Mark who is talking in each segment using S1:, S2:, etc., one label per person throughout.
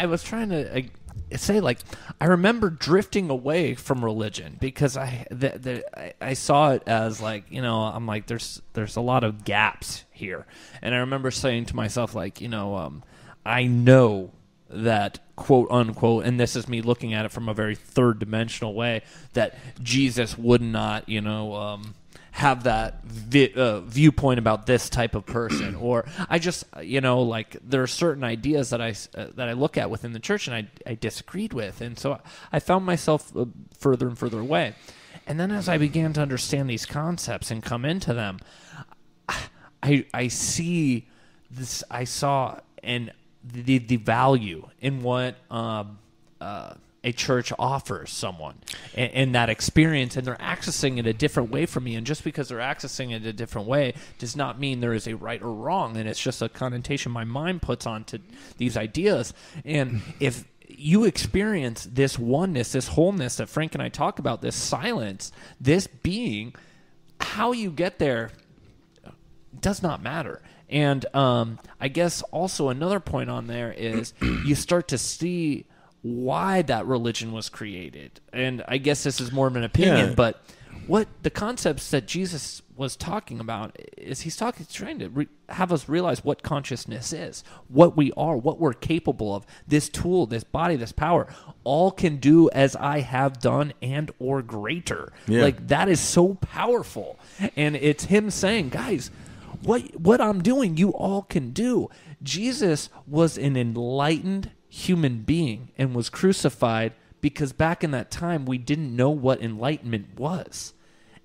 S1: was trying to say, like, I remember drifting away from religion because I saw it as, like, you know, I'm like, there's a lot of gaps here. And I remember saying to myself, like, you know, I know that, quote unquote, and this is me looking at it from a very third dimensional way, that Jesus would not, you know, have that viewpoint about this type of person, or I just, you know, like, there are certain ideas that I look at within the church and I disagreed with, and so I found myself further and further away. And then as I began to understand these concepts and come into them, I see this. I saw and the value in what a church offers someone in that experience, and they're accessing it a different way from me. And just because they're accessing it a different way does not mean there is a right or wrong, and it's just a connotation my mind puts onto these ideas. And if you experience this oneness, this wholeness that Frank and I talk about, this silence, this being, how you get there does not matter. And I guess also another point on there is you start to see why that religion was created. And I guess this is more of an opinion, but what the concepts that Jesus was talking about is he's trying to have us realize what consciousness is, what we are, what we're capable of. This tool, this body, this power, all can do as I have done and or greater. Yeah. Like, that is so powerful. And it's him saying, guys, what I'm doing, you all can do. Jesus was an enlightened human being and was crucified because back in that time we didn't know what enlightenment was.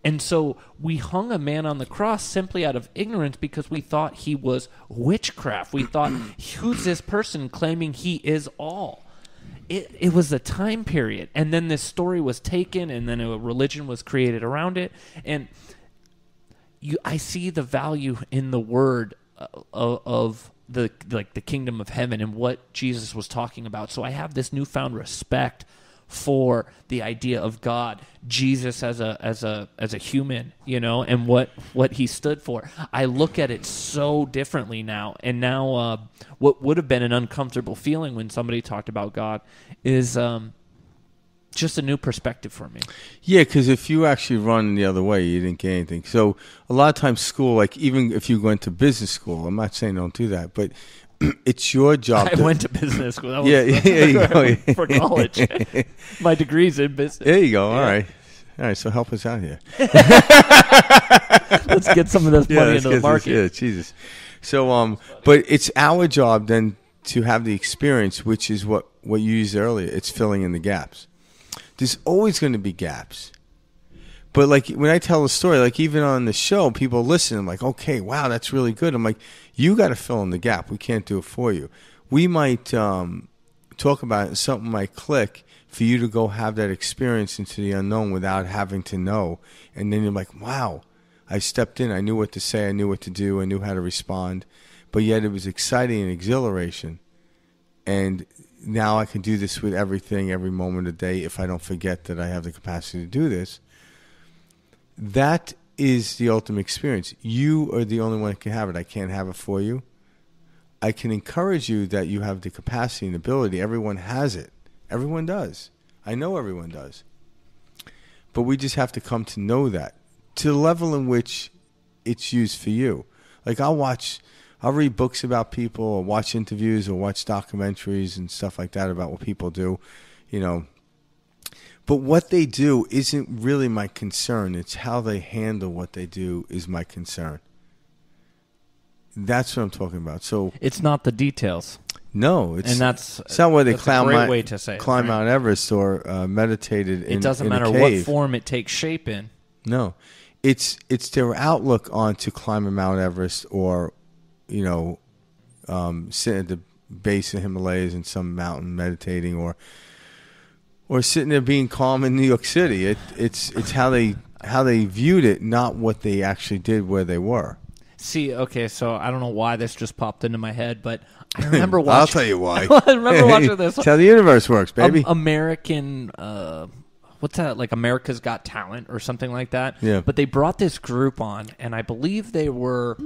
S1: And so we hung a man on the cross simply out of ignorance because we thought he was witchcraft. We thought, who's this person claiming he is all? It was a time period. And then this story was taken, and then a religion was created around it. And I see the value in the word of the kingdom of heaven and what Jesus was talking about. So I have this newfound respect for the idea of God, Jesus as a human, you know, and what he stood for. I look at it so differently now. And now what would have been an uncomfortable feeling when somebody talked about God is just a new perspective for me.
S2: Yeah, because if you actually run the other way, you didn't get anything. So a lot of times school, like even if you went to business school, I'm not saying don't do that, but it's your job.
S1: I went to business school. That was for college. My degree's in business.
S2: There you go. All right. So help us out here.
S1: Let's get some of this money into the market.
S2: Jesus. So, but it's our job then to have the experience, which is what you used earlier. It's filling in the gaps. There's always going to be gaps. But like when I tell a story, like even on the show, people listen. I'm like, okay, wow, that's really good. I'm like, you got to fill in the gap. We can't do it for you. We might talk about it and something might click for you to go have that experience into the unknown without having to know. And then you're like, wow, I stepped in. I knew what to say. I knew what to do. I knew how to respond. But yet it was exciting and exhilaration. And now I can do this with everything, every moment of the day, if I don't forget that I have the capacity to do this. That is the ultimate experience. You are the only one that can have it. I can't have it for you. I can encourage you that you have the capacity and ability. Everyone has it. Everyone does. I know everyone does. But we just have to come to know that to the level in which it's used for you. Like I'll read books about people or watch interviews or watch documentaries and stuff like that about what people do, you know. But what they do isn't really my concern. It's how they handle what they do is my concern. That's what I'm talking about. So
S1: it's not the details.
S2: No,
S1: it's
S2: not where they climb
S1: Mount
S2: Everest or meditated in a cave.
S1: It doesn't matter what form it takes shape in.
S2: No, it's their outlook on to climbing Mount Everest or, you know, sitting at the base of the Himalayas in some mountain meditating or sitting there being calm in New York City. It's how they viewed it, not what they actually did where they were.
S1: See, okay, so I don't know why this just popped into my head, but I remember watching...
S2: I'll tell you why.
S1: I remember watching this.
S2: That's how the universe works, baby.
S1: American... what's that? Like America's Got Talent or something like that?
S2: Yeah.
S1: But they brought this group on, and I believe they were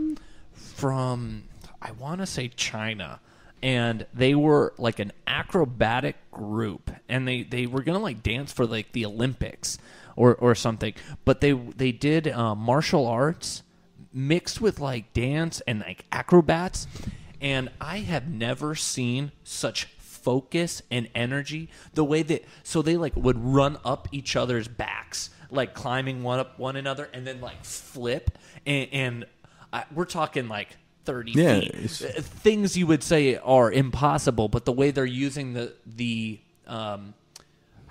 S1: from, I want to say China. and they were like an acrobatic group, and they were gonna like dance for like the Olympics or something, but they did martial arts mixed with like dance and like acrobats, and I have never seen such focus and energy. The way that they like would run up each other's backs, like climbing one up one another, and then like flip, and we're talking like 30 feet. Things you would say are impossible, but the way they're using the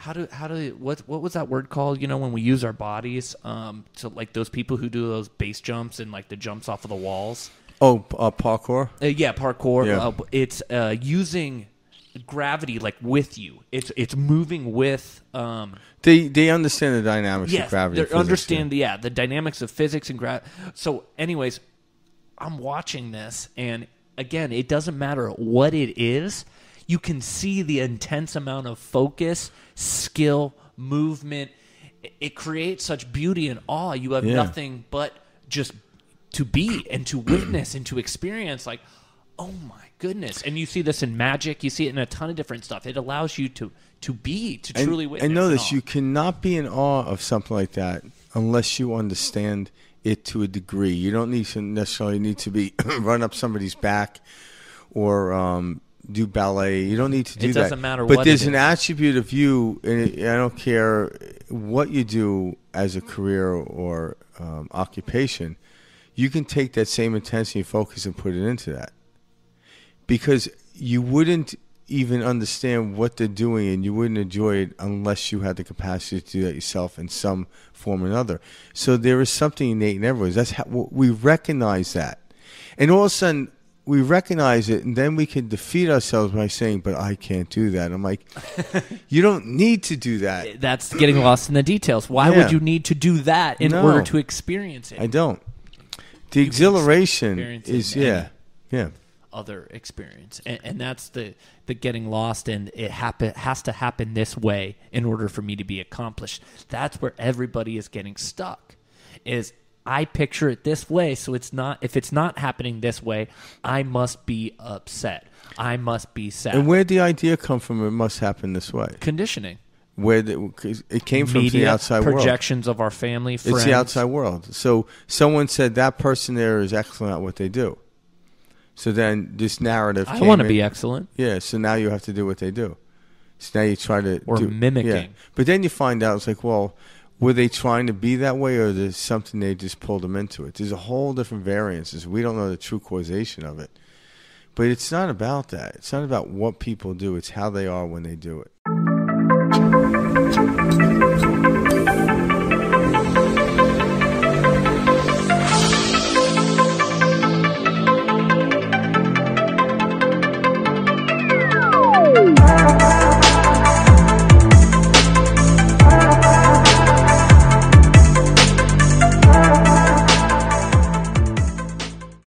S1: what was that word called? You know, when we use our bodies to like those people who do those base jumps and like the jumps off of the walls.
S2: Parkour.
S1: Parkour.
S2: Yeah.
S1: It's using gravity like with you. It's moving with.
S2: They understand the dynamics of gravity.
S1: They understand the dynamics of physics and gravity. So, anyways, I'm watching this, and again, it doesn't matter what it is. You can see the intense amount of focus, skill, movement. It creates such beauty and awe. You have nothing but just to be and to witness and to experience. Like, oh my goodness! And you see this in magic. You see it in a ton of different stuff. It allows you to truly witness.
S2: And notice you cannot be in awe of something like that unless you understand it to a degree. You don't necessarily need to be run up somebody's back or do ballet. You don't need to do that.
S1: It doesn't matter
S2: but
S1: what
S2: there's
S1: it
S2: an
S1: is.
S2: attribute of you, and I don't care what you do as a career or occupation, you can take that same intensity and focus and put it into that. Because you wouldn't even understand what they're doing, and you wouldn't enjoy it unless you had the capacity to do that yourself in some form or another. So there is something innate in everyone. That's how we recognize that, and all of a sudden we recognize it, and then we can defeat ourselves by saying, "But I can't do that." I'm like, you don't need to do that.
S1: That's getting lost in the details. Why would you need to do that in order to experience it?
S2: I don't. The exhilaration is
S1: other experience, and that's the getting lost, and it has to happen this way in order for me to be accomplished. That's where everybody is getting stuck. Is I picture it this way, so it's not. If it's not happening this way, I must be upset. I must be sad.
S2: And where'd the idea come from? It must happen this way.
S1: Conditioning.
S2: Cause it came from
S1: Media,
S2: the outside world.
S1: projections of our family, friends.
S2: It's the outside world. So someone said that person there is excellent at what they do. So then this narrative
S1: I
S2: came
S1: want to
S2: in.
S1: be excellent.
S2: Yeah, so now you have to do what they do. So now you try to
S1: mimicking.
S2: Yeah. But then you find out, it's like, well, were they trying to be that way, or there's something they just pulled them into it? There's a whole different variances. We don't know the true causation of it. But it's not about that. It's not about what people do. It's how they are when they do it.